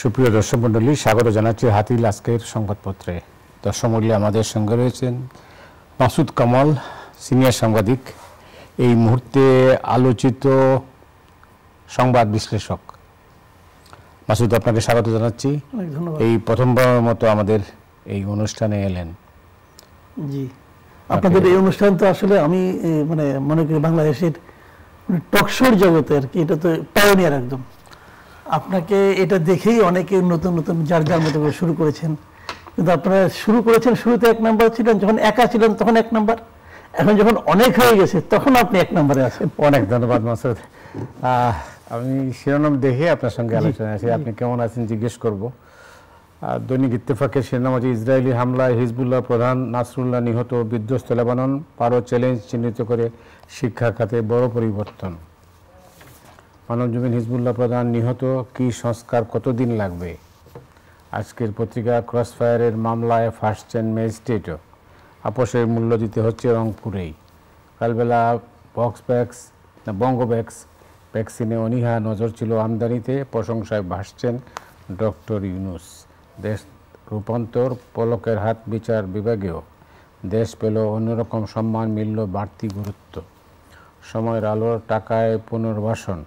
সুপ্রিয় দর্শক মণ্ডলী, স্বাগত জানাচ্ছি হাতিল আজকের সংবাদপত্রে। দর্শক মণ্ডলী, আমাদের সঙ্গে রয়েছেন মাসুদ কামাল, সিনিয়র সাংবাদিক, এই মুহূর্তে আলোচিত সংবাদ বিশ্লেষক। মাসুদ, আপনাকে স্বাগত জানাচ্ছি। এই প্রথমবারের মতো আমাদের এই অনুষ্ঠানে এলেন। জি, আপনাদের এই অনুষ্ঠান তো আসলে আমি মনে করি বাংলাদেশের টকশোর জগতে আর কি, এটা তো পায়োনিয়ার একদম। আপনাকে এটা দেখেই অনেকে নতুন নতুন যার যার মতো করে শুরু করেছেন, কিন্তু আপনারা শুরু করেছেন, শুরুতে 1 নাম্বার ছিলেন, যখন একা ছিলেন তখন 1 নাম্বার, এখন যখন অনেক হয়ে গেছে তখন আপনি 1 নম্বরে আছেন। অনেক ধন্যবাদ মাসুদ। আমি শিরোনাম দেখে আপনার সঙ্গে আলোচনা আছি, আপনি কেমন আছেন জিজ্ঞেস করব। দৈনিক ইত্তেফাকের শিরোনাম আছে, ইসরায়েলি হামলায় হিজবুল্লাহ প্রধান নাসরুল্লাহ নিহত, বিধ্বস্ত লেবানন, পারো চ্যালেঞ্জ চিহ্নিত করে শিক্ষা খাতে বড় পরিবর্তন। মানবজমিন, হিজবুল্লাহ প্রধান নিহত, কি সংস্কার কতদিন লাগবে? আজকের পত্রিকা, ক্রসফায়ারের মামলায় ফাঁসছেন ম্যাজিস্ট্রেটও, আপোষের মূল্য দিতে হচ্ছে রংপুরেই। কালবেলা বঙ্গব্যাক্স ভ্যাকসিনে অনীহা, নজর ছিল আমদানিতে, প্রশংসায় ভাসছেন ডক্টর ইউনূস। দেশ রূপান্তর, পলকের হাত বিচার বিভাগেও দেশ পেল অন্যরকম সম্মান, মিলল বাড়তি গুরুত্ব। সময়ের আলোর টাকায় পুনর্বাসন,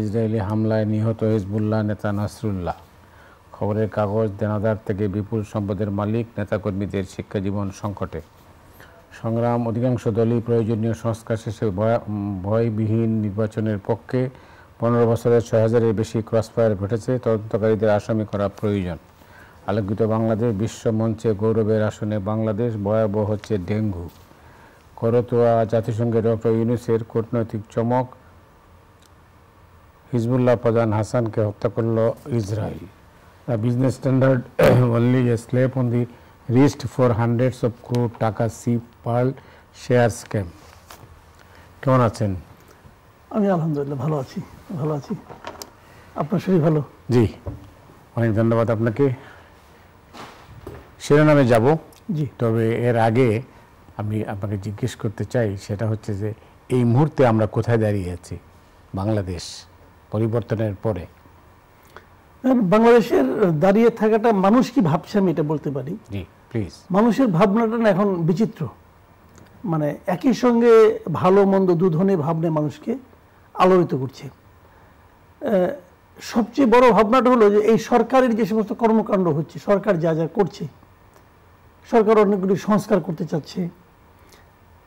ইসরায়েলি হামলায় নিহত হিজবুল্লাহ নেতা নাসরুল্লাহ। খবরের কাগজ, দেনাদার থেকে বিপুল সম্পদের মালিক, নেতাকর্মীদের শিক্ষাজীবন সংকটে। সংগ্রাম, অধিকাংশ দলই প্রয়োজনীয় সংস্কার শেষে ভয়বিহীন নির্বাচনের পক্ষে। 15 বছরে 6,000-এর বেশি ক্রসফায়ার ঘটেছে, তদন্তকারীদের আসামি করা প্রয়োজন। আলোকিত বাংলাদেশ, বিশ্ব মঞ্চে গৌরবের আসনে বাংলাদেশ, ভয়াবহ হচ্ছে ডেঙ্গু। করতোয়া, জাতিসংঘের ডক্টর ইউনূসের কূটনৈতিক চমক, হিজবুল্লাহ প্রধান হাসানকে হত্যা করল Israel. Business standard, only a slap on the wrist for hundreds of crore টাকা সি পার্ল শেয়ার স্ক্যাম। কেমন আছেন? আমি আলহামদুলিল্লাহ ভালো আছি। আপনার শরীর ভালো? জি, অনেক ধন্যবাদ আপনাকে। শিরোনামে যাব, জি, তবে এর আগে আমি আপনাকে জিজ্ঞেস করতে চাই, সেটা হচ্ছে যে এই মুহূর্তে আমরা কোথায় দাঁড়িয়ে আছি বাংলাদেশ পরিবর্তনের পরে? বাংলাদেশের দাঁড়িয়ে থাকাটা মানুষ কি ভাবছে আমি এটা বলতে পারি। জি প্লিজ। মানুষের ভাবনাটা না এখন বিচিত্র, একই সঙ্গে ভালো মন্দ দুধনে ভাবনা মানুষকে আলোড়িত করছে। সবচেয়ে বড় ভাবনাটা হলো যে এই সরকারের যে সমস্ত কর্মকাণ্ড হচ্ছে, সরকার যা যা করছে, সরকার অনেকগুলি সংস্কার করতে চাচ্ছে,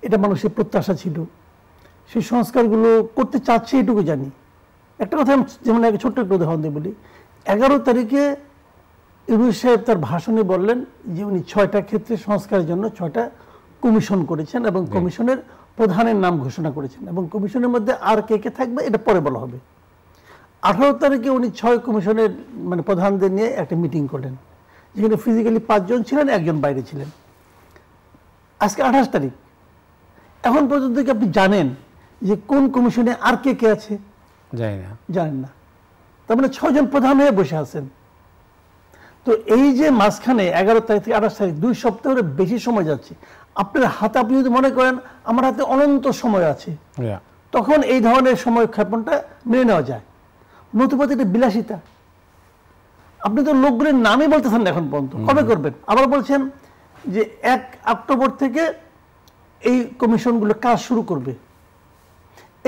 এটা মানুষের প্রত্যাশা ছিল, সেই সংস্কারগুলো করতে চাচ্ছে এটুকু জানি। একটা কথা যেমন এক ছোট্ট একটা উদাহরণ দিয়ে বলি, 11 তারিখে ইউনূস সাহেব তার ভাষণে বললেন যে উনি 6টা ক্ষেত্রে সংস্কারের জন্য 6টা কমিশন করেছেন এবং কমিশনের প্রধানের নাম ঘোষণা করেছেন, এবং কমিশনের মধ্যে আর কে কে থাকবে এটা পরে বলা হবে। 18 তারিখে উনি 6 কমিশনের প্রধানদের নিয়ে একটা মিটিং করলেন, যেখানে ফিজিক্যালি 5 জন ছিলেন, 1 জন বাইরে ছিলেন। আজকে 28 তারিখ, এখন পর্যন্ত কি আপনি জানেন যে কোন কমিশনে আর কে কে আছে? জানেন না। তার 6 জন প্রধান হয়ে বসে আছেন। তো এই যে মাঝখানে 11 তারিখ থেকে 28 তারিখ 2 সপ্তাহের বেশি সময় যাচ্ছে, আপনার হাতে, আপনি যদি মনে করেন আমার হাতে অনন্ত সময় আছে, তখন এই ধরনের সময় ক্ষেপণটা মেনে নেওয়া যায়। নতুবা এটা বিলাসিতা। আপনি তো লোকগুলির নামই বলতেছেন না এখন পর্যন্ত, কবে করবেন? আবার বলছেন যে 1 অক্টোবর থেকে এই কমিশনগুলো কাজ শুরু করবে,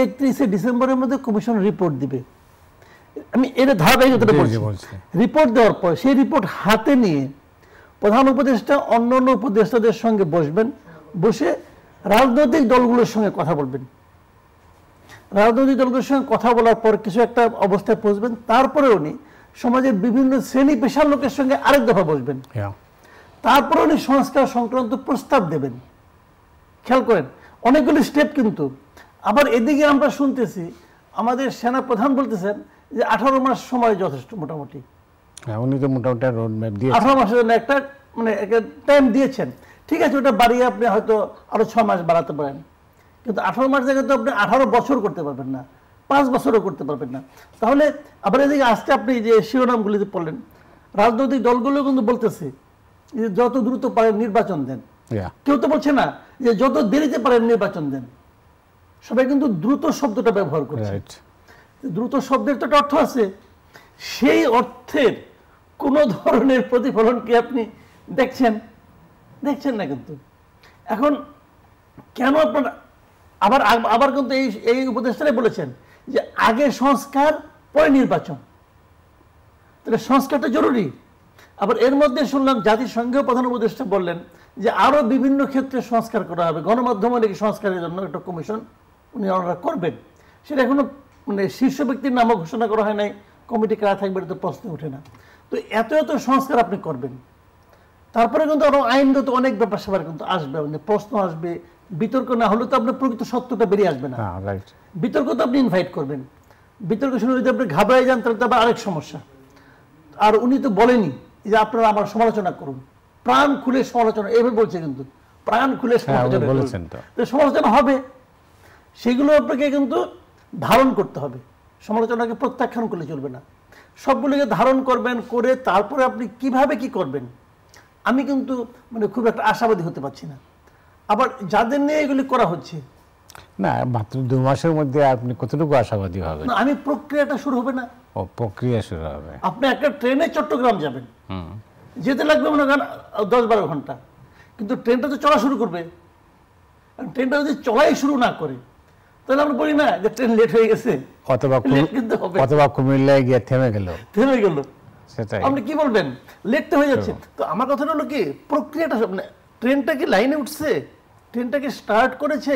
31শে ডিসেম্বরের মধ্যে কমিশন রিপোর্ট দিবে। আমি এর ধারাবাহিকতা বলছি। রিপোর্ট দেওয়ার পর সেই রিপোর্ট হাতে নিয়ে প্রধান উপদেষ্টা অন্যান্য উপদেষ্টাদের সঙ্গে বসবেন, বসে রাজনৈতিক দলগুলোর সঙ্গে কথা বলবেন। রাজনৈতিক দলগুলোর সঙ্গে কথা বলার পর কিছু একটা অবস্থায় পৌঁছবেন, তারপরে উনি সমাজের বিভিন্ন শ্রেণী পেশার লোকের সঙ্গে আরেক দফা বসবেন, তারপরে উনি সংস্কার সংক্রান্ত প্রস্তাব দেবেন। খেয়াল করেন, অনেকগুলি স্টেপ। কিন্তু আবার এদিকে আমরা শুনতেছি আমাদের সেনা প্রধান বলতেছেন যে 18 মাস সময় যথেষ্ট। মোটামুটি উনি তো মোটামুটি রোড ম্যাপ দিয়ে 18 মাসের জন্য একটা টাইম দিয়েছেন। ঠিক আছে, ওটা বাড়িয়ে আপনি হয়তো আরো 6 মাস বাড়াতে পারেন, কিন্তু 18 মাস জায়গায় তো আপনি 18 বছর করতে পারবেন না, 5 বছরও করতে পারবেন না। তাহলে আবার এদিকে আসতে আপনি যে শিরোনামগুলিতে পড়লেন, রাজনৈতিক দলগুলো কিন্তু বলতেছে যে যত দ্রুত পারেন নির্বাচন দেন। কেউ তো বলছে না যে যত দেরিতে পারেন নির্বাচন দেন। সবাই কিন্তু দ্রুত শব্দটা ব্যবহার করছে। দ্রুত শব্দের তো একটা অর্থ আছে। সেই অর্থের কোনো ধরনের প্রতিফলন কি আপনি দেখছেন? দেখছেন না। কিন্তু এখন কেন আপনারা আবার আবার কিন্তু এই উপদেষ্টারাই বলেছেন যে আগে সংস্কার পরে নির্বাচন, তাহলে সংস্কারটা জরুরি। আবার এর মধ্যে শুনলাম জাতিসংঘের প্রধান উপদেষ্টা বললেন যে আরো বিভিন্ন ক্ষেত্রে সংস্কার করা হবে, গণমাধ্যমের সংস্কারের জন্য একটা কমিশন ওনারা করবেন। সেটা এখনো মানে শীর্ষ ব্যক্তির নামও ঘোষণা করা হয় নাই, কমিটি কারা থাকবে এটা তো প্রশ্ন ওঠে না। তো এত এত সংস্কার আপনি করবেন, তারপরে কিন্তু আরো আইনগত অনেক ব্যাপার স্যাপার কিন্তু আসবে, মানে প্রশ্ন আসবে, বিতর্ক না হলে তো আপনার প্রকৃত সত্যটা বেরিয়ে আসবে না। বিতর্ক তো আপনি ইনভাইট করবেন, বিতর্ক শুনে যদি আপনি ঘাবড়াই যান তাহলে তো আবার আরেক সমস্যা। আর উনি তো বলেনি যে আপনারা আমার সমালোচনা করুন, প্রাণ খুলে সমালোচনা, এভাবে বলছে কিন্তু প্রাণ খুলে সমালোচনা বলেছেন, তো সমালোচনা হবে, সেগুলো আপনাকে কিন্তু ধারণ করতে হবে, সমালোচনাকে প্রত্যাখ্যান করলে চলবে না, সবগুলোকে ধারণ করবেন, করে তারপরে আপনি কিভাবে কি করবেন আমি কিন্তু মানে খুব একটা আশাবাদী হতে পারছি না। আবার যাদের নিয়ে এগুলি করা হচ্ছে না, মাত্র 2 মাসের মধ্যে আপনি কতটুকু আশাবাদী হবেন? আমি প্রক্রিয়াটা শুরু হবে না। ও প্রক্রিয়া শুরু হবে। আপনি একটা ট্রেনে চট্টগ্রাম যাবেন, যেতে লাগবে মনে করেন 10-12 ঘন্টা, কিন্তু ট্রেনটা তো চলা শুরু করবে। ট্রেনটা যদি চলাই শুরু না করে তাহলে আমরা বলি না যে ট্রেন লেট হয়ে গেছে, অথবা কুমিল্লায় গিয়ে থেমে গেল। সেটাই আপনি কি বলবেন, লেট হয়ে যাচ্ছে। তো আমার কথাটা হলো কি, প্রক্রিয়াটা মানে ট্রেনটা কি লাইনে উঠছে, ট্রেনটা কি স্টার্ট করেছে,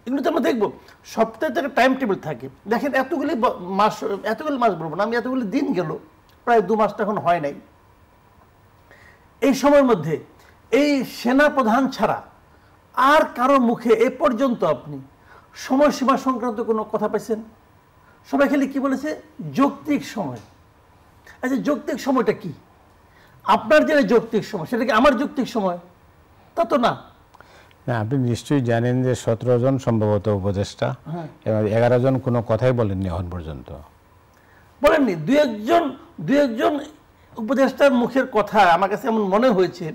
এগুলো তো আমরা দেখবো। সপ্তাহে একটা টাইম টেবিল থাকে। দেখেন এতগুলি মাস বলবো না আমি, এতগুলি দিন গেল, প্রায় 2 মাস এখন হয় নাই। এই সময়ের মধ্যে এই সেনা প্রধান ছাড়া আর কারো মুখে এ পর্যন্ত আপনি সময়সীমা সংক্রান্ত কোনো কথা পাইছেন? সবাই খালি কি বলেছে, যৌক্তিক সময়। আচ্ছা যৌক্তিক সময়টা কি? আপনার যেটা যৌক্তিক সময় সেটা কি আমার যৌক্তিক সময়? তা তো না। আপনি নিশ্চয়ই জানেন যে 17 জন সম্ভবত উপদেষ্টা, 11 জন কোনো কথাই বলেননি এখন পর্যন্ত। বলেননি, দুই একজন উপদেষ্টার মুখের কথা আমার কাছে এমন মনে হয়েছে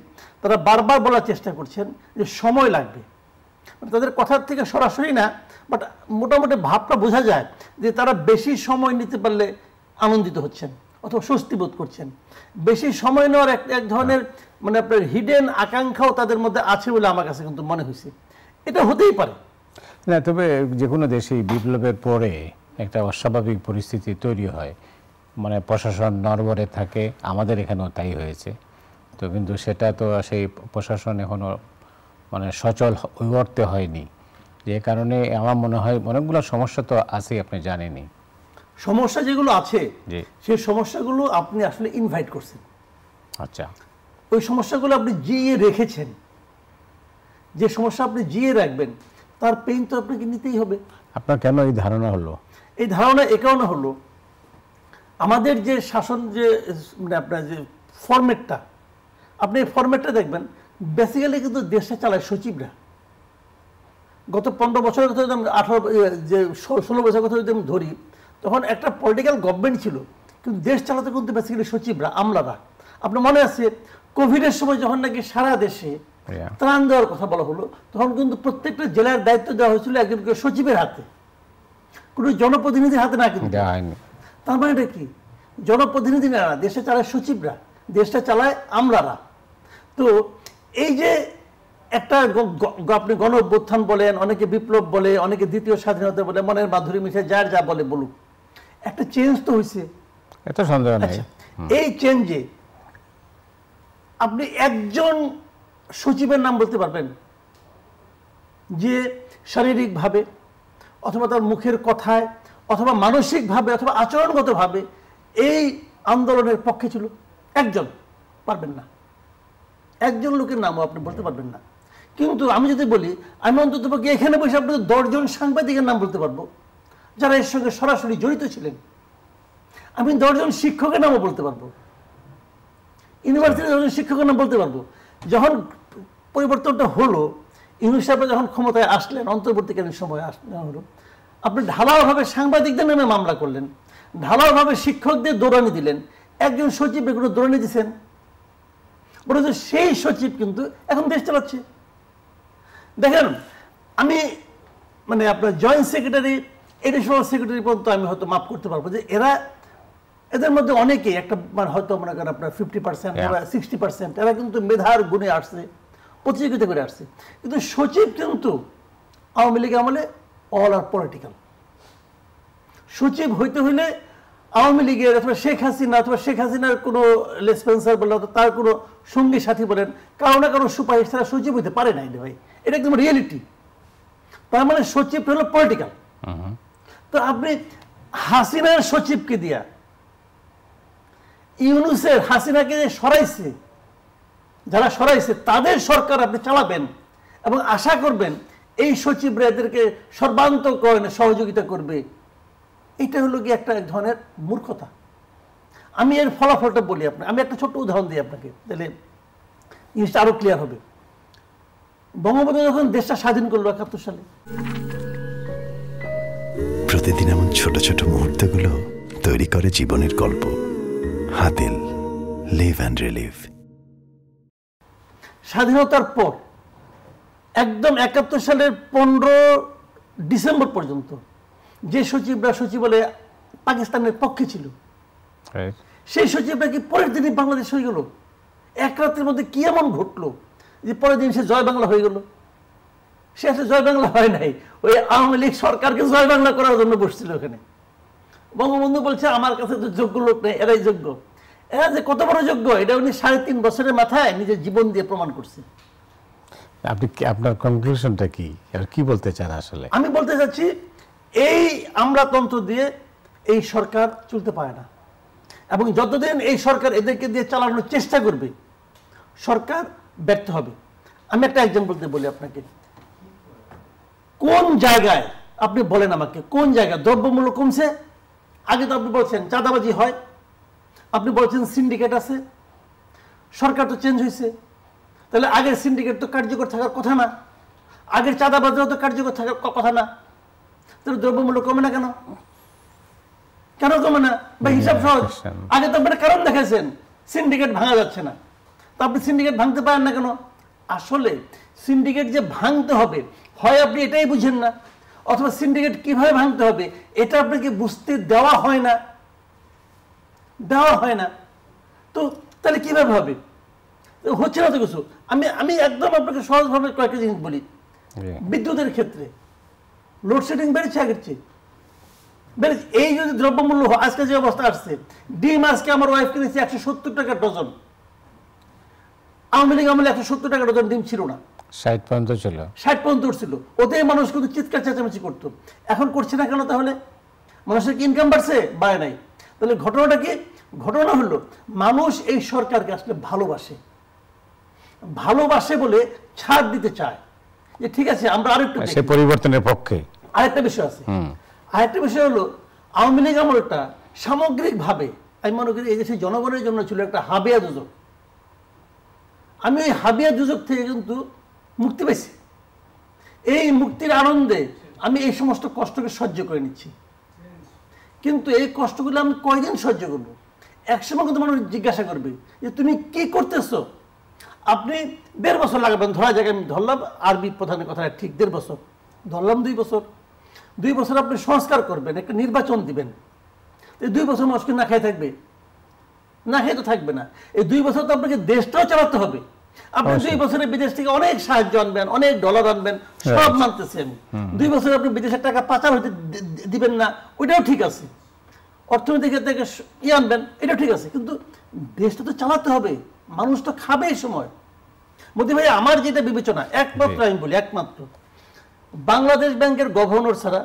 তারা বারবার বলার চেষ্টা করছেন যে সময় লাগবে, তাদের কথার থেকে সরাসরি না, বাট মোটামুটি ভাবটা বোঝা যায় যে তারা বেশি সময় নিতে পারলে আনন্দিত হচ্ছেন অথবা স্বস্তি বোধ করছেন। বেশি সময় নেওয়ার এক ধরনের মানে আপনার হিডেন আকাঙ্ক্ষাও তাদের মধ্যে আছে বলে আমার কাছে কিন্তু মনে হয়েছে। এটা হতেই পারে না, তবে যে কোনো দেশেই বিপ্লবের পরে একটা অস্বাভাবিক পরিস্থিতি তৈরি হয়, মানে প্রশাসন নড়বড়ে থাকে, আমাদের এখানেও তাই হয়েছে। তো কিন্তু সেটা তো সেই প্রশাসন এখনো মানে সচল হয়ে উঠতে হয়নি, যে কারণে আমার মনে হয় অনেকগুলো সমস্যা তো আছে, আপনি জানেনই। সমস্যা যেগুলো আছে সেই সমস্যাগুলো আপনি আসলে ইনভাইট করছেন। আচ্ছা, ওই সমস্যাগুলো আপনি জিয়ে রেখেছেন, যে সমস্যা আপনি জিয়ে রাখবেন তার পেইন তো আপনাকে নিতেই হবে। আপনার কেন এই ধারণা হলো? এই ধারণা এ কারণে হলো, আমাদের যে শাসন যে মানে আপনার যে ফরম্যাটটা, আপনি এই ফরম্যাটটা দেখবেন বেসিক্যালি কিন্তু দেশটা চালায় সচিবরা। গত 15 বছরের কথা যদি 16 বছরের কথা যদি আমি ধরি, তখন একটা পলিটিক্যাল গভর্নমেন্ট ছিল, কিন্তু দেশ চালাতে কিন্তু বেসিক্যালি সচিবরা, আমলারা। আপনার মনে আছে কোভিডের সময় যখন নাকি সারা দেশে ত্রাণ দেওয়ার কথা বলা হলো, তখন কিন্তু প্রত্যেকটা জেলার দায়িত্ব দেওয়া হয়েছিল একজনকে সচিবের হাতে, কোনো জনপ্রতিনিধির হাতে না। কিন্তু তার মানে এটা কি, জনপ্রতিনিধি না, দেশটা চালায় সচিবরা, দেশটা চালায় আমলারা। তো এই যে একটা আপনি গণ অভ্যুত্থান বলেন, অনেকে বিপ্লব বলে, অনেকে দ্বিতীয় স্বাধীনতা বলে, মনের মাধুরী মিশে যার যা বলে বলুক, একটা চেঞ্জ তো হয়েছে, এটা সন্দেহ নেই। এই চেঞ্জে আপনি একজন সচিবের নাম বলতে পারবেন যে শারীরিকভাবে অথবা তার মুখের কথায় অথবা মানসিকভাবে অথবা আচরণগতভাবে এই আন্দোলনের পক্ষে ছিল? একজন পারবেন না, একজন লোকের নামও আপনি বলতে পারবেন না। কিন্তু আমি যদি বলি, আমি অন্তত পক্ষে এখানে বসে আপনাদের 10 জন সাংবাদিকের নাম বলতে পারবো যারা এর সঙ্গে সরাসরি জড়িত ছিলেন। আমি 10 জন শিক্ষকের নামও বলতে পারবো, ইউনিভার্সিটির 10 জন শিক্ষকের নাম বলতে পারবো। যখন পরিবর্তনটা হলো, ইউনুস সাহেব যখন ক্ষমতায় আসলেন, অন্তর্বর্তীকালীন সময় হলো, আপনি ঢালাওভাবে সাংবাদিকদের নামে মামলা করলেন, ঢালাওভাবে শিক্ষকদের দৌড়ানি দিলেন, একজন সচিব এগুলো দৌড়ানি দিচ্ছেন, বরঞ্চ সেই সচিব কিন্তু এখন দেশ চালাচ্ছে। দেখেন, আমি মানে আপনার জয়েন্ট সেক্রেটারি, এডিশনাল সেক্রেটারি পর্যন্ত আমি হয়তো মাফ করতে পারবো যে এরা এদের মধ্যে অনেকেই একটা হয়তো মনে করেন আপনার 50% বা 60% এরা কিন্তু মেধার গুণে আসছে, প্রতিযোগিতা করে আসছে। কিন্তু সচিব কিন্তু আওয়ামী লীগ আমলে অল আর পলিটিক্যাল। সচিব হইতে হইলে আওয়ামী লীগের অথবা শেখ হাসিনা অথবা শেখ হাসিনার কোনো লেসপেন্সার বলেন, তার কোনো সঙ্গী সাথী বলেন, কারো না কারো সুপারিশ তারা সচিব হইতে পারে নাই ভাই, এটা একদম রিয়েলিটি। তার মানে সচিব হলো পলিটিক্যাল। তো আপনি হাসিনার সচিবকে দিয়া ইউনূসের হাসিনাকে সরাইছে, যারা সরাইছে তাদের সরকার আপনি চালাবেন এবং আশা করবেন এই সচিবরা এদেরকে সর্বান্তকরণে সহযোগিতা করবে, এটা হলো কি একটা এক ধরনের মূর্খতা। আমি এর ফলাফলটা বলি আপনাকে, আমি একটা ছোট্ট উদাহরণ দিই আপনাকে, তাহলে জিনিসটা আরো ক্লিয়ার হবে। বঙ্গবন্ধু যখন দেশটা স্বাধীন করলো ৭১ সালে, প্রতিদিন এমন ছোট ছোট মুহূর্তগুলো তৈরি করে জীবনের গল্প। Hatil, live and relive. স্বাধীনতার পর একদম ৭১ সালের 15 ডিসেম্বর পর্যন্ত যে সচিবরা সচিবালয়ে পাকিস্তানের পক্ষে ছিল, সেই সচিবরা কি পরের দিনই বাংলাদেশ হয়ে গেল? এক রাতের মধ্যে কি এমন ঘটলো যে পরের দিন সে জয় বাংলা হয়ে গেল? সে আসলে জয় বাংলা হয় নাই, ওই আওয়ামী লীগ সরকারকে জয় বাংলা করার জন্য বসছিল ওখানে। বঙ্গবন্ধু বলছে আমার কাছে তো যোগ্য লোক নেই, এরাই যোগ্য। এরা যে কত বড় যোগ্য এটা উনি ৩.৫ বছরের মাথায় নিজের জীবন দিয়ে প্রমাণ করছে। আপনি আপনার কনক্লুশনটা কি, আর কি বলতে চান আসলে? আমি বলতে চাচ্ছি এই আমলাতন্ত্র দিয়ে এই সরকার চলতে পারে না, এবং যতদিন এই সরকার এদেরকে দিয়ে চালানোর চেষ্টা করবে সরকার ব্যর্থ হবে। আমি একটা এক্সাম্পল দিয়ে বলি আপনাকে, কোন জায়গায় আপনি বলেন আমাকে, কোন জায়গায় দ্রব্যমূল্য কমছে? আগে তো আপনি বলছেন চাঁদাবাজি হয়, আপনি বলছেন সিন্ডিকেট আছে, সরকার তো চেঞ্জ হয়েছে, তাহলে আগের সিন্ডিকেট তো কার্যকর থাকার কথা না, আগের চাঁদাবাজিও তো কার্যকর থাকার কথা না, তাহলে দ্রব্যমূল্য কমে না কেন? কেন কমে না? বা হিসাব সহজ, আগে তো আপনি কারণ দেখাইছেন সিন্ডিকেট ভাঙা যাচ্ছে না, তো আপনি সিন্ডিকেট ভাঙতে পারেন না কেন? আসলে সিন্ডিকেট যে ভাঙতে হবে, হয় আপনি এটাই বুঝেন না, অথবা সিন্ডিকেট কিভাবে ভাঙতে হবে এটা আপনাকে বুঝতে দেওয়া হয় না, তো তাহলে কিভাবে হবে? হচ্ছে না তো কিছু। আমি একদম আপনাকে সহজভাবে কয়েকটা জিনিস বলি। বিদ্যুতের ক্ষেত্রে লোডশেডিং বেড়েছে আগের চেয়ে, বেড়েছে। এই যদি দ্রব্যমূল্য আজকে যে অবস্থা আসছে, ডিম আজকে আমার ওয়াইফ কিনেছে 170 টাকা ডজন। আওয়ামী লীগ আমলে 170 টাকা ডজন ডিম ছিল না, 60 পর্যন্ত ছিল, 60 পর্যন্ত ছিল। ওতে মানুষ কিন্তু চিৎকার চেঁচামেচি করতো, এখন করছে না কেন? তাহলে মানুষের কি ইনকাম বাড়ছে? বাড়ে নাই। তাহলে ঘটনাটা কি? ঘটনা হলো মানুষ এই সরকারকে আসলে ভালোবাসে বলে ছাড় দিতে চায় যে ঠিক আছে আমরা আরেকটু সে পরিবর্তনের পক্ষে। আরেকটা বিষয় আছে, আরেকটা বিষয় হলো আওয়ামী লীগ আমলটা সামগ্রিকভাবে আমি মনে করি এই দেশের জনগণের জন্য ছিল একটা হাবিয়া দুজক। আমি ওই হাবিয়া দুজক থেকে কিন্তু মুক্তি পেয়েছি। এই মুক্তির আনন্দে আমি এই সমস্ত কষ্টকে সহ্য করে নিচ্ছি, কিন্তু এই কষ্টগুলো আমি কয়দিন সহ্য করবো? একসময় কিন্তু মানুষ জিজ্ঞাসা করবে যে তুমি কি করতেছো? আপনি 1.5 বছর লাগাবেন, ধরা জায়গায় আমি ধরলাম আরবি প্রধানের কথা ঠিক 1.5 বছর ধরলাম, 2 বছর, 2 বছর আপনি সংস্কার করবেন, একটা নির্বাচন দিবেন, 2 বছর মানুষকে না খেয়ে থাকবে? না খেয়ে তো থাকবে না। এই 2 বছর তো আপনাকে দেশটাও চালাতে হবে। আপনি 2 বছরে বিদেশ থেকে অনেক সাহায্য আনবেন, অনেক ডলার আনবেন, সব মানতেছি আমি। 2 বছরে আপনি বিদেশের টাকা পাচার হতে দিবেন না, ওইটাও ঠিক আছে। অর্থনৈতিক থেকে আনবেন, এটাও ঠিক আছে, কিন্তু দেশটা তো চালাতে হবে, মানুষ তো খাবে এই সময়। মোদি ভাই আমার যেটা বিবেচনা, একমাত্র আমি বলি, একমাত্র বাংলাদেশ ব্যাংকের গভর্নর ছাড়া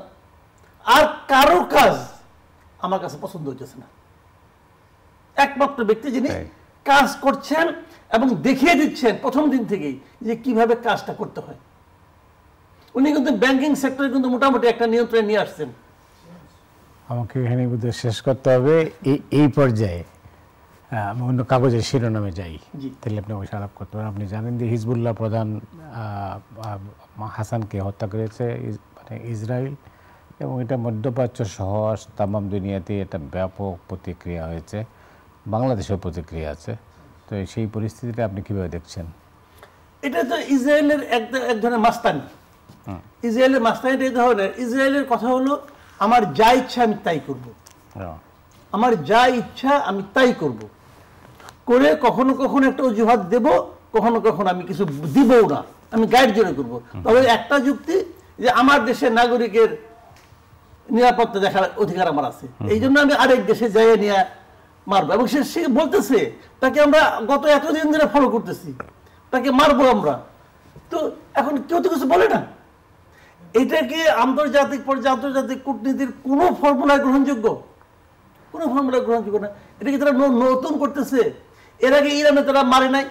আর কারো কাজ আমার কাছে পছন্দ হচ্ছে না। একমাত্র ব্যক্তি যিনি কাজ করছেন এবং দেখিয়ে দিচ্ছেন প্রথম দিন থেকেই যে কিভাবে কাজটা করতে হয়। উনি কিন্তু ব্যাংকিং সেক্টরে কিন্তু মোটামুটি একটা নিয়ন্ত্রণে নিয়ে আসছেন। আমাকে এখানে বোধহয় শেষ করতে হবে এই পর্যায়ে। আমি অন্য কাগজের শিরোনামে যাই, তাহলে আপনি ওই আলাপ করতে পারেন। আপনি জানেন যে হিজবুল্লাহ প্রধান হাসানকে হত্যা করেছে মানে ইসরায়েল, এবং এটা মধ্যপ্রাচ্য সহ তামাম দুনিয়াতে এটা ব্যাপক প্রতিক্রিয়া হয়েছে, বাংলাদেশেও প্রতিক্রিয়া আছে। তো সেই পরিস্থিতিটা আপনি কিভাবে দেখছেন? এটা তো ইসরায়েলের এক ধরনের মাস্তানি। ইসরায়েলের মাস্তানিটা এই ধরনের, ইসরায়েলের কথা হলো আমার যা ইচ্ছা আমি তাই করবো। আমার যা ইচ্ছা আমি তাই করব, করে কখনো কখনো একটা অজুহাত দেব, কখনো কখনো আমি কিছু দিবও না, আমি গাইড জোরে করবো। তবে একটা যুক্তি যে আমার দেশের নাগরিকের নিরাপত্তা দেখার অধিকার আমার আছে, এই জন্য আমি আরেক দেশে যাই নিয়ে মারবো। এবং সে বলতেছে তাকে আমরা গত এতদিন ধরে ফলো করতেছি, তাকে মারবো আমরা। তো এখন কেউ তো কিছু বলে না। এটাকে আন্তর্জাতিক পর্যায়ে আন্তর্জাতিক কূটনীতির কোনো ফর্মুলা গ্রহণযোগ্য? কোনো ফর্মুলা গ্রহণযোগ্য না। এটাকে তারা নতুন করতেছে। এর আগে ইরানে তারা মারে নাই,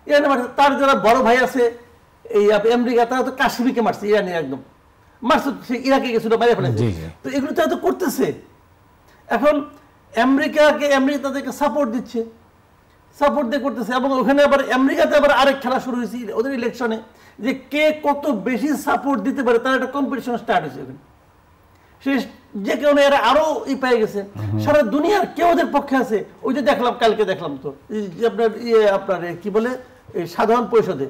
ইরানে মারছে। তার যারা বড় ভাই আছে এই আমেরিকা, তারা তো কাশ্মীরকে মারছে, ইরানি একদম মারছে, সে ইরাকে গেছিল, বাইরে ফেলেছে। তো এগুলো তারা তো করতেছে। এখন আমেরিকা তাদেরকে সাপোর্ট দিচ্ছে, সাপোর্ট দিয়ে করতেছে। এবং ওখানে আবার আমেরিকাতে আবার আরেক খেলা শুরু হয়েছে ওদের ইলেকশনে, যে কে কত বেশি সাপোর্ট দিতে পারে, তার একটা কম্পিটিশন স্টার্ট হয়েছে ওখানে। সে যে কারণে এরা আরো পেয়ে গেছে, সারা দুনিয়ার কেউ ওদের পক্ষে আছে। ওই যে দেখলাম, কালকে দেখলাম তো আপনার কি বলে সাধারণ পরিষদে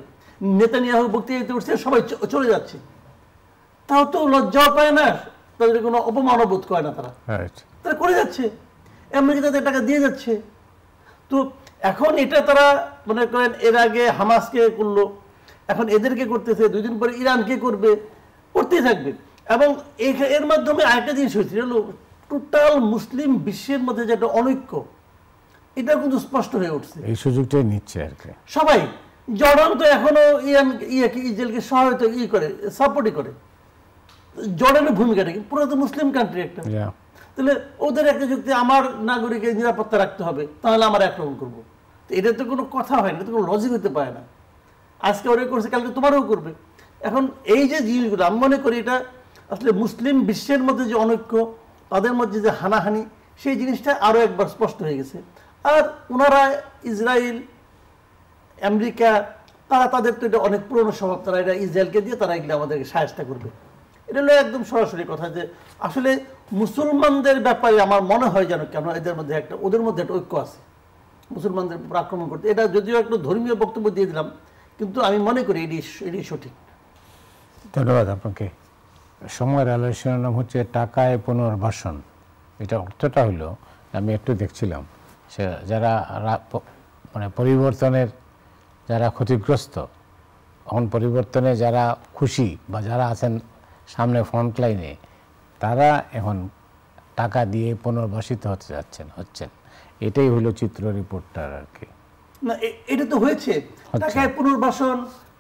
নেতানিয়াহু বক্তৃতা দিতে উঠছে, সবাই চলে যাচ্ছে, তাও তো লজ্জাও পায় না, তাদের কোনো অপমানও বোধ করে না, তারা করে যাচ্ছে। আমেরিকা তাদের টাকা দিয়ে যাচ্ছে। তো এখন এটা তারা মনে করেন এর আগে হামাসকে করলো, এখন এদেরকে করতেছে, 2 দিন পরে ইরানকে করবে, করতেই থাকবে। এবং এর মাধ্যমে আরেকটা জিনিস হয়েছে, হলো টোটাল মুসলিম বিশ্বের মধ্যে যে একটা অনৈক্য, এটা কিন্তু স্পষ্ট হয়ে উঠছে। এই সুযোগটাই নিচ্ছে আর কি সবাই। জর্ডান তো এখনো ইসরায়েলকে সহায়তা করে, সাপোর্টই করে। জর্ডানের ভূমিকাটা কি, পুরো তো মুসলিম কান্ট্রি একটা। তাহলে ওদের একটা যুক্তি, আমার নাগরিকের নিরাপত্তা রাখতে হবে, তাহলে আমরা আক্রমণ করবো। তো এটা তো কোনো কথা হয় না, তো কোনো লজিক হতে পারে না। আজকে ওরা করছে, কালকে তোমারও করবে। এখন এই যে জিনিসগুলো আমি মনে করি এটা আসলে মুসলিম বিশ্বের মধ্যে যে অনৈক্য, তাদের মধ্যে যে হানাহানি, সেই জিনিসটা আরও একবার স্পষ্ট হয়ে গেছে। আর ওনারা ইসরায়েল আমেরিকা তারা তাদের তো এটা অনেক পুরনো স্বভাব, তারা এটা ইসরায়েলকে দিয়ে তারা এগুলো আমাদেরকে সাহায্য করবে। এটা হলো একদম সরাসরি কথা যে আসলে মুসলমানদের ব্যাপারে আমার মনে হয় যেন কেন এদের মধ্যে একটা ওদের মধ্যে একটা ঐক্য আছে মুসলমানদের উপর আক্রমণ করতে। এটা যদিও একটা ধর্মীয় বক্তব্য দিয়ে দিলাম, কিন্তু আমি মনে করি এটি সঠিক। ধন্যবাদ আপনাকে। সময়ের আলোচনার নাম হচ্ছে টাকায় পুনর্বাসন। এটা অর্থটা হলো, আমি একটু দেখছিলাম, সে যারা মানে পরিবর্তনের যারা ক্ষতিগ্রস্ত, এখন পরিবর্তনে যারা খুশি বা যারা আছেন সামনে ফ্রন্ট লাইনে, তারা এখন টাকা দিয়ে পুনর্বাসিত হচ্ছেন। এটাই হলো চিত্র রিপোর্টটার আর কি। না, এটা তো হয়েছে, টাকায় পুনর্বাসন,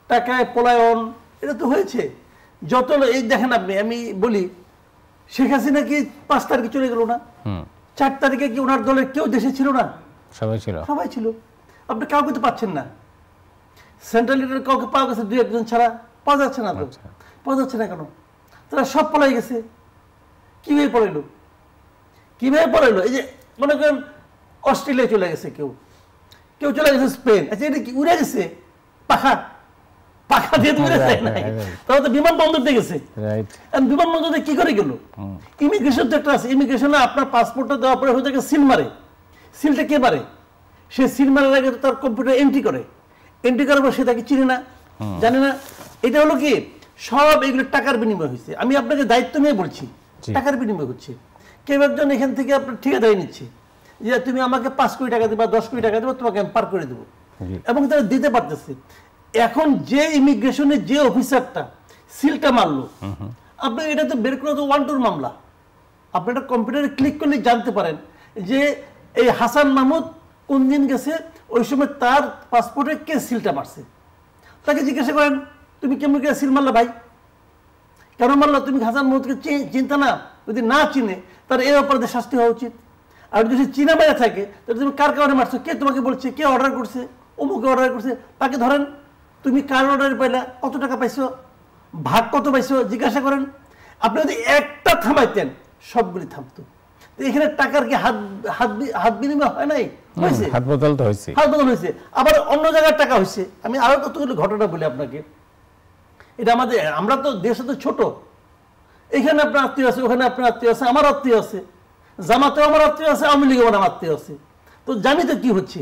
টাকায় পলায়ন, এটা তো হয়েছে। যত এই দেখেন আপনি, আমি বলি শেখ হাসিনা কি 5 তারিখে চলে গেল না? 4 তারিখে কি ওনার দলের কেউ দেশে ছিল না? সবাই ছিল। আপনি কাউকে তো পাচ্ছেন না, সেন্ট্রাল লিডার কাউকে পাওয়া গেছে 2-1 জন ছাড়া, পাওয়া যাচ্ছে না। তো পাওয়া যাচ্ছে না কেন? তারা সব পলাই গেছে। কিভাবে পলাইলো? এই যে মনে করেন অস্ট্রেলিয়া চলে গেছে, কেউ চলে গেছে স্পেন। আচ্ছা, এটা কি উড়ে গেছে? পাখা দিয়ে উড়ে যায় নাই, তারা তো বিমানবন্দর দিয়ে গেছে। বিমানবন্দরে কি করে গেল? ইমিগ্রেশন তো একটা আছে, ইমিগ্রেশনে আপনার পাসপোর্টটা দেওয়ার পরে হয়তো সিল মারে। সিলটা কে মারে? সে সিল মারার আগে তার কম্পিউটার এন্ট্রি করার পর সে তাকে চিনে না, জানে না। এটা হলো কি, সব এগুলো টাকার বিনিময় হয়েছে। আমি আপনাকে দায়িত্ব নিয়ে বলছি, টাকার বিনিময় হচ্ছে। কেউ একজন এখান থেকে আপনার ঠিকাদারি নিচ্ছে যে তুমি আমাকে 5 কোটি টাকা দেবা, 10 কোটি টাকা দেবো, তোমাকে আমি পার করে দেবো, এবং তারা দিতে পারতেছে। এখন যে ইমিগ্রেশনের যে অফিসারটা সিলটা মারলো, আপনি এটা তো বের করে তো 1-2 মামলা। আপনি একটা কম্পিউটারে ক্লিক করলে জানতে পারেন যে এই হাসান মাহমুদ কোন দিন গেছে, ওই সময় তার পাসপোর্টে কে সিলটা মারছে। তাকে জিজ্ঞাসা করেন, তুমি কেমন করে সিল মারলা ভাই, কেন মারলা? তুমি হাসান মাহমুদকে চিন্তা না? যদি না চিনে তার এই অপরাধে শাস্তি হওয়া উচিত। আর যদি চীনা বাইরে থাকে, তাহলে তুমি কার কারণে মারছো, কে তোমাকে বলছে, কে অর্ডার করছে, অমুকে অর্ডার করছে, তাকে ধরেন। তুমি কার অর্ডারে পাইলা, কত টাকা পাইছো, ভাগ কত পাইছো, জিজ্ঞাসা করেন। আপনি যদি একটা থামাইতেন, সবগুলি থামতো। তো এখানে টাকার কি হাত বিনিময় হয় নাই? হয়েছে, হাত বদল হয়েছে। আবার অন্য জায়গায় টাকা হয়েছে। আমি আরো কতগুলো ঘটনা বলি আপনাকে। এটা আমরা তো দেশে তো ছোট, এখানে আপনার আত্মীয় আছে, ওখানে আপনার আত্মীয় আছে, আমার আত্মীয় আছে, জামাতেও আমার আত্মীয় আছে, আওয়ামী লীগেও আমার আত্মীয় আছে। তো জানি তো কি হচ্ছে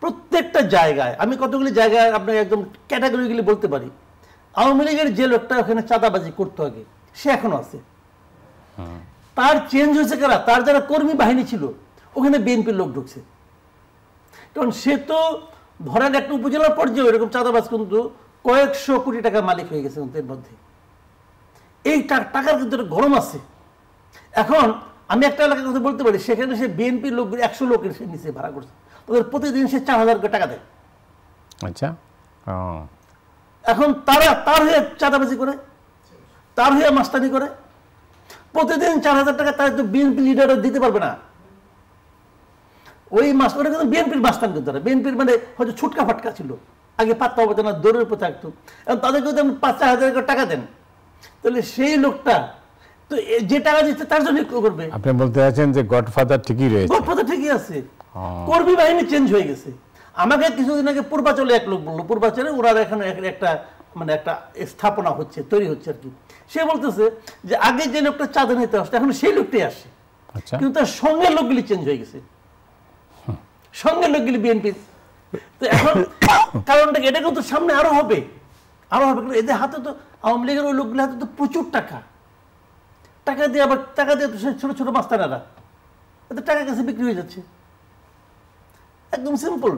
প্রত্যেকটা জায়গায়। আমি কতগুলি জায়গায় আপনাকে একদম ক্যাটাগরিগুলি বলতে পারি। আওয়ামী লীগের যে লোকটা ওখানে চাঁদাবাজি করতো আগে, সে এখনো আছে। তার চেঞ্জ হয়েছে কারা, তার যারা কর্মী বাহিনী ছিল ওখানে বিএনপির লোক ঢুকছে। কারণ সে তো ধরেন একটা উপজেলার পর্যায়ে এরকম চাঁদাবাজ কিন্তু কয়েকশো কোটি টাকার মালিক হয়ে গেছে এর মধ্যে। এই টাকার কিন্তু একটা গরম আছে। এখন আমি একটা এলাকার কথা বলতে পারি, সেখানে সে বিএনপির লোক 100 লোকের সে নিচে ভাড়া করছে, তাদের প্রতিদিন সে 4000 টাকা দেয়। আচ্ছা, এখন তার হয়ে চাঁদাবাজি করে, তার হয়ে মাস্তানি করে, প্রতিদিন 4000 টাকা তার তো বিএনপি লিডাররা দিতে পারবে না। ওই মাস্টার কিন্তু বিএনপির মাস্তান কিন্তু বিএনপির মানে হয়তো ছুটকা ফাটকা ছিল, আগে পাত্তা হবে না, দৌড়ের উপর থাকতো। এবং তাদেরকে যদি আপনি 5-4 হাজার টাকা দেন, তাহলে সেই লোকটা তো যে টাকা দিচ্ছে তার জন্য করবে। আপনি বলতে চাচ্ছেন যে গডফাদার ঠিকই রয়েছে, গডফাদার ঠিকই আছে, কর্মী বাহিনী চেঞ্জ হয়ে গেছে। আমাকে কিছুদিন আগে পূর্বাচলে এক লোক বললো, পূর্বাচলে ওরা এখানে একটা মানে একটা স্থাপনা হচ্ছে, তৈরি হচ্ছে আর কি। সে বলতেছে যে আগে যে লোকটা চাঁদা নিতে আসতো এখন সেই লোকটাই আসে, কিন্তু তার সঙ্গের লোকগুলি চেঞ্জ হয়ে গেছে, সঙ্গের লোকগুলি বিএনপি। তো এখন কারণটা এটা কিন্তু সামনে আরো হবে, আরো হবে। এদের হাতে তো আওয়ামী লীগের ওই লোকগুলি হাতে তো প্রচুর টাকা, টাকা দিয়ে আবার টাকা দিয়ে তো ছোট ছোট মাস্তানারা এদের টাকা কাছে বিক্রি হয়ে যাচ্ছে, একদম সিম্পল।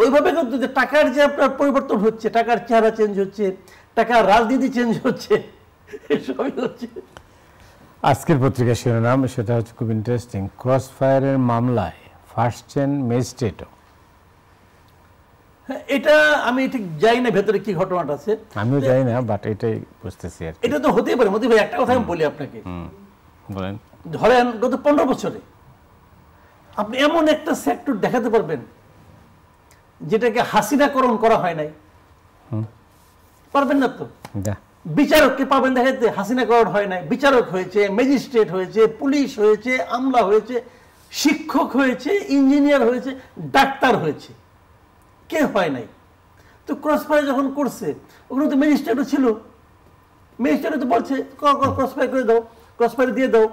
ওইভাবে কিন্তু যে টাকার যে আপনার পরিবর্তন হচ্ছে, টাকার চেহারা চেঞ্জ হচ্ছে, টাকার রাজনীতি চেঞ্জ হচ্ছে, এসবই হচ্ছে। আজকের পত্রিকা শিরোনাম সেটা হচ্ছে খুব ইন্টারেস্টিং, ক্রস ফায়ারের মামলায় ফাঁসছেন ম্যাজিস্ট্রেটও। এটা আমি ঠিক জানি না ভেতরে কি ঘটনাটা আছে, আমিও জানি না, বাট এটাই বুঝতেছি আর কি। এটা তো হতেই পারে। মোদি ভাই একটা কথা আমি বলি আপনাকে, বলেন। ধরেন গত 15 বছরে আপনি এমন একটা সেক্টর দেখাতে পারবেন যেটাকে হাসিনাকরণ করা হয় নাই? পারবেন না তো। বিচারককে পাবেন দেখাতে হাসিনাকরণ হয় নাই, বিচারক হয়েছে, ম্যাজিস্ট্রেট হয়েছে, পুলিশ হয়েছে, আমলা হয়েছে, শিক্ষক হয়েছে, ইঞ্জিনিয়ার হয়েছে, ডাক্তার হয়েছে, কে হয় নাই? তো ক্রস ফায়ার যখন করছে ওখানে তো ম্যাজিস্ট্রেটও ছিল, ম্যাজিস্ট্রেট তো বলছে ক্রস ফায়ার করে দাও, ক্রস ফায়ার দিয়ে দাও,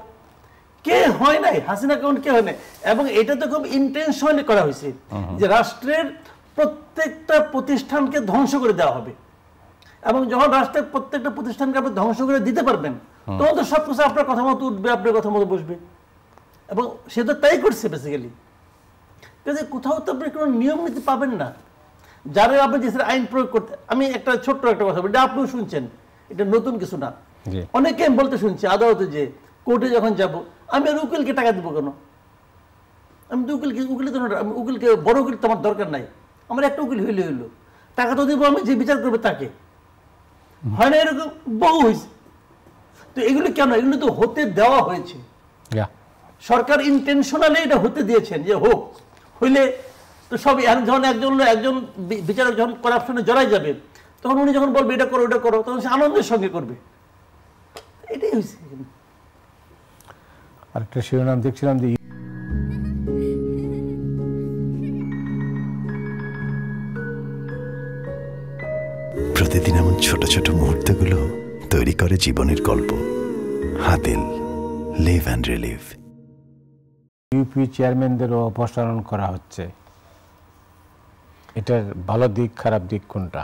কে হয় নাই? হাসিনাকরণ কে হয় নাই? এবং এটা তো খুব ইন্টেনশনালি করা হয়েছে যে রাষ্ট্রের প্রত্যেকটা প্রতিষ্ঠানকে ধ্বংস করে দেওয়া হবে, এবং যখন রাষ্ট্রের প্রত্যেকটা প্রতিষ্ঠানকে আপনি ধ্বংস করে দিতে পারবেন তখন তো সবকিছু আপনার কথা মতো উঠবে, আপনার কথা মতো বসবে। এবং সে তো তাই করছে বেসিক্যালি। কোথাও তো আপনি কোনো নিয়ম নীতি পাবেন না, যারা আপনি দেশের আইন প্রয়োগ করতে। আমি একটা ছোট্ট একটা কথা বলি, আপনিও শুনছেন, এটা নতুন কিছু না। অনেকে আমি বলতে শুনছি আদালতে যে কোর্টে যখন যাব আমি আর উকিলকে টাকা দিব কেন? আমি তো উকিলকে বড় উকিল তো আমার দরকার নাই, আমার একটা উকিল হইলে হইলো, টাকা তো দিব আমি যে বিচার করবে তাকে। হয় না এরকম? বহু হয়েছে। তো এগুলো কেন? এগুলো তো হতে দেওয়া হয়েছে, সরকার ইন্টেনশনালি এটা হতে দিয়েছেন যে হোক, হইলে তো সবই। যখন একজন বিচারক যখন করাপশনে জড়াই যাবে তখন উনি যখন বলবে এটা করো এটা করো, তখন সে আনন্দের সঙ্গে করবে। এটাই হয়েছে। আরেকটা শিরোনাম দেখছিলাম যে প্রতিদিন এমন ছোট ছোট মুহূর্তগুলো তৈরি করে জীবনের গল্প। Hatil, live and relive. UP চেয়ারম্যানদেরও অপসারণ করা হচ্ছে, এটার ভালো দিক খারাপ দিক কোনটা,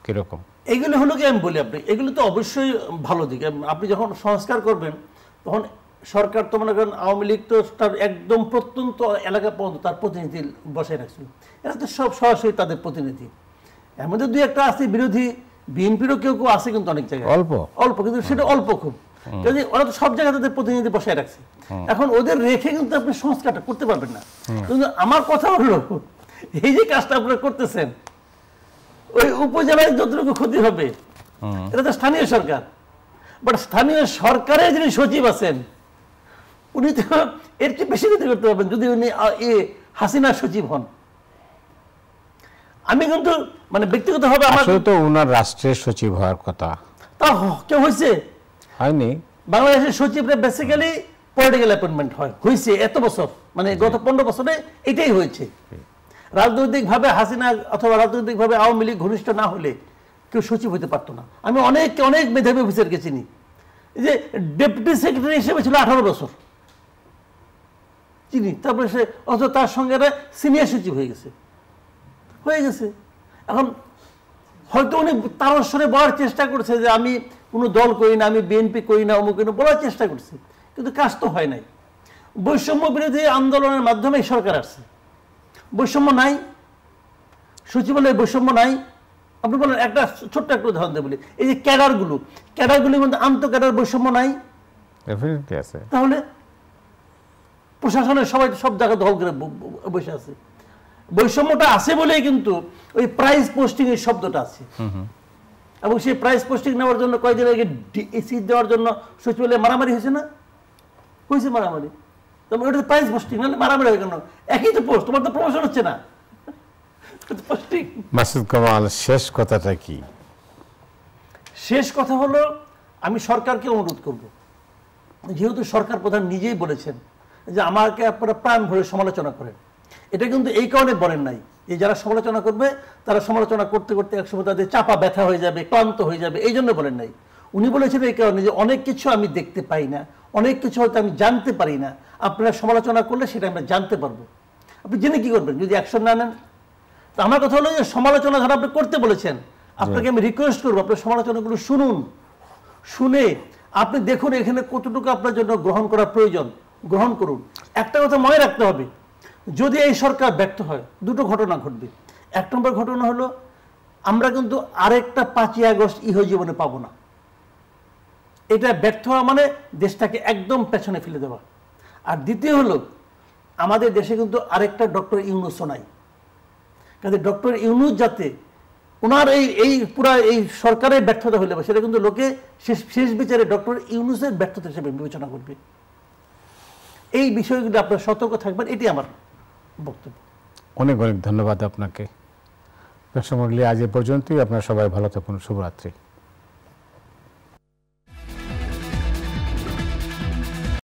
কিরকম? এগুলো হলো কি আমি বলি আপনি, এগুলো তো অবশ্যই ভালো দিক। আপনি যখন সংস্কার করবেন তখন সরকার তো মনে করেন আওয়ামী লীগ তো তার একদম প্রত্যন্ত এলাকা পর্যন্ত তার প্রতিনিধি বসায় রাখছিল, এরা তো সব সরাসরি তাদের প্রতিনিধি। এর মধ্যে দুই একটা আছে বিরোধী, বিএনপিরও কেউ কেউ আছে কিন্তু অনেক জায়গায়, অল্প অল্প, কিন্তু সেটা অল্প খুব। ওরা তো সব জায়গায় তাদের প্রতিনিধি বসায় রাখছে, এখন ওদের রেখে কিন্তু আপনি সংস্কারটা করতে পারবেন না। কিন্তু আমার কথা হলো এই যে কাজটা আপনারা করতেছেন, ওই উপজেলায় যতটুকু ক্ষতি হবে এটা তো স্থানীয় সরকার, বাট স্থানীয় সরকারের যিনি সচিব আছেন উনি তো এর চেয়ে বেশি ক্ষতি করতে পারবেন যদি উনি হাসিনা সচিব হন। আমি কিন্তু মানে ব্যক্তিগতভাবে আমার তো ওনার রাষ্ট্রের সচিব হওয়ার কথা, তা কেউ হয়েছে হয়নি। বাংলাদেশের সচিবরা বেসিক্যালি পলিটিক্যাল অ্যাপয়েন্টমেন্ট হয়েছে এত বছর, মানে গত 15 বছরে এটাই হয়েছে। রাজনৈতিকভাবে হাসিনা অথবা রাজনৈতিকভাবে আওয়ামী লীগ ঘনিষ্ঠ না হলে কেউ সচিব হতে পারতো না। আমি অনেক মেধাবী অফিসারকে চিনি যে ডেপুটি সেক্রেটারি হিসেবে ছিল 18 বছর চিনি, তারপরে সে অথচ তার সঙ্গে সিনিয়র সচিব হয়ে গেছে। এখন হয়তো উনি তারস্বরে বলার চেষ্টা করছে যে আমি কোনো দল করি না, আমি বিএনপি করি না, অমুক করি না, বলার চেষ্টা করছে, কিন্তু কাজ তো হয় নাই। বৈষম্য বিরোধী আন্দোলনের মাধ্যমে সরকার আসছে। বৈষম্য নাই, সচিবালয়ে বৈষম্য নাই। আপনি বলেন একটা ছোট্ট একটা উদাহরণ দিয়ে বলি, এই যে ক্যাডারগুলির মধ্যে আন্তঃক্যাডার বৈষম্য নাই, তাহলে প্রশাসনের সবাই সব জায়গা দখল করে বসে আছে। বৈষম্যটা আছে বলেই কিন্তু ওই প্রাইজ পোস্টিং এর শব্দটা আছে। এবং সেই প্রাইজ পোস্টিং নেওয়ার জন্য কয়েকদিন আগে ডিএসি দেওয়ার জন্য সচিবালয়ে মারামারি হয়েছে না? হয়েছে মারামারি। তবে ওটা প্রাইজ পোস্টিং, নাহলে মারামারি হয় কেন? একই তো পোস্ট, তোমার তো প্রমোশন হচ্ছে না। মাসুদ কামাল, শেষ কথাটা কি? শেষ কথা হলো, আমি সরকারকে অনুরোধ করব, যেহেতু সরকার প্রধান নিজেই বলেছেন যে আমাকে আপনারা প্রাণ ভরে সমালোচনা করেন, এটা কিন্তু এই কারণে বলেন নাই যে যারা সমালোচনা করবে তারা সমালোচনা করতে করতে একসময় তাদের চাপা ব্যথা হয়ে যাবে, ক্লান্ত হয়ে যাবে, এই জন্য বলেন নাই। উনি বলেছেন এই কারণে যে অনেক কিছু আমি দেখতে পাই না, অনেক কিছু হয়তো আমি জানতে পারি না, আপনারা সমালোচনা করলে সেটা আমরা জানতে পারবো। আপনি জেনে কি করবেন যদি অ্যাকশন না নেন? তো আমার কথা হলো যে সমালোচনা যারা আপনি করতে বলেছেন, আপনাকে আমি রিকোয়েস্ট করবো আপনার সমালোচনাগুলো শুনুন, শুনে আপনি দেখুন এখানে কতটুকু আপনার জন্য গ্রহণ করা প্রয়োজন, গ্রহণ করুন। একটা কথা মনে রাখতে হবে, যদি এই সরকার ব্যর্থ হয় দুটো ঘটনা ঘটবে। এক নম্বর ঘটনা হলো আমরা কিন্তু আরেকটা 5ই আগস্ট ইহজীবনে পাবো না। এটা ব্যর্থ হওয়া মানে দেশটাকে একদম পেছনে ফেলে দেওয়া। আর দ্বিতীয় হলো আমাদের দেশে কিন্তু আরেকটা ডক্টর ইউনূসও নাই। কাজে ডক্টর ইউনূস যাতে ওনার এই পুরা এই সরকারের ব্যর্থতা হইলে সেটা কিন্তু লোকে শেষ বিচারে ডক্টর ইউনূসের ব্যর্থতা হিসেবে বিবেচনা করবে। এই বিষয়গুলো আপনারা সতর্ক থাকবেন, এটি আমার বক্তব্য। অনেক অনেক ধন্যবাদ আপনাকে। দর্শক মণ্ডলী, আজ এ পর্যন্তই। আপনারা সবাই ভালো থাকুন। শুভরাত্রি।